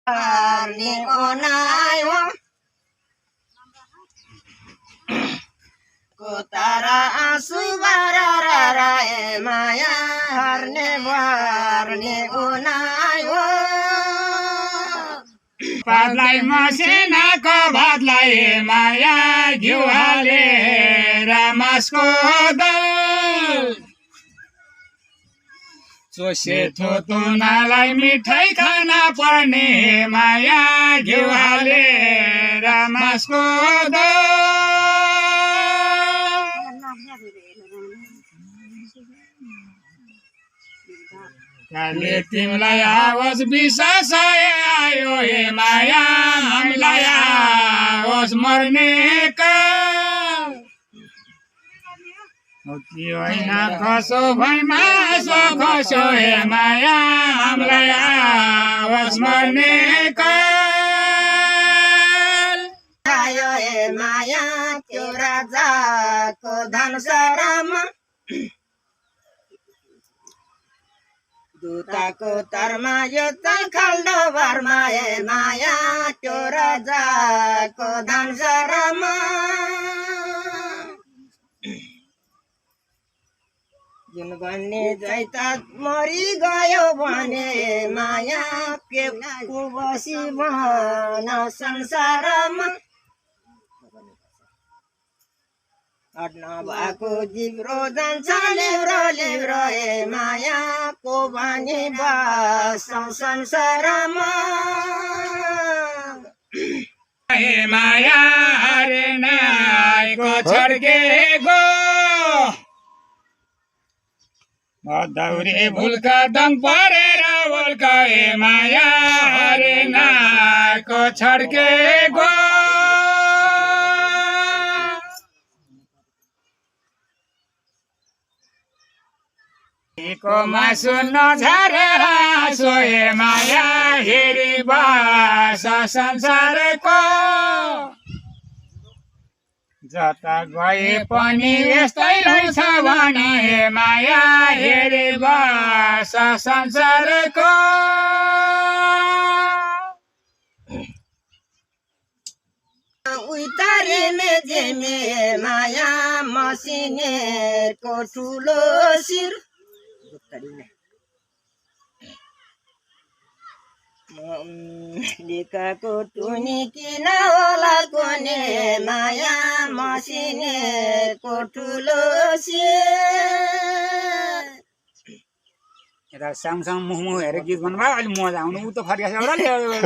हार्ने ओनायो को तारा आँसु बारा ए माया हार्ने ओनायो पातलाई मसिनाको भातलाई माया घिउ हालेर मासको दल चोसे थोतुनालाई मिठाई खाना पर्ने माया घिउ हालेर मासको दल तिमीलाई आवोस् विश्वास आयो हे माया हामीलाई आवोस् मर्ने कि होइन खसो भैमा सो खसो हे माया हामीलाई आवोस् मर्ने आयो हे माया त्यो राजाको धन सरमा दूताको तरमा यो खाल्डो भरमा ए माया त्यो राजाको धन सरमा जुन भन्ने जैता मरि गयो भने माया के बसी भन संसारमा भएको जिब्रो जान्छ लिब्रो ए माया को भनी बस संसारमा हे माया हरे नायको छड्केको दौरे भुल्का दङ परेर बोल्का हे माया हरे नायको छड्केको को मासु नझरे हाँसो हे माया हेरी बास संसारको जता गए पनि यस्तै हुन्छ भने हे माया हेरी बास संसारको उतारिने जेमे माया मसिनेको ठुलो शिर लिकाको टुनी किन होला कोने माया मसिनेको ठुलो यता साङसाङ मुख हेरेर गीत भन्नुभयो अहिले मजा आउनु उ त फर्किएको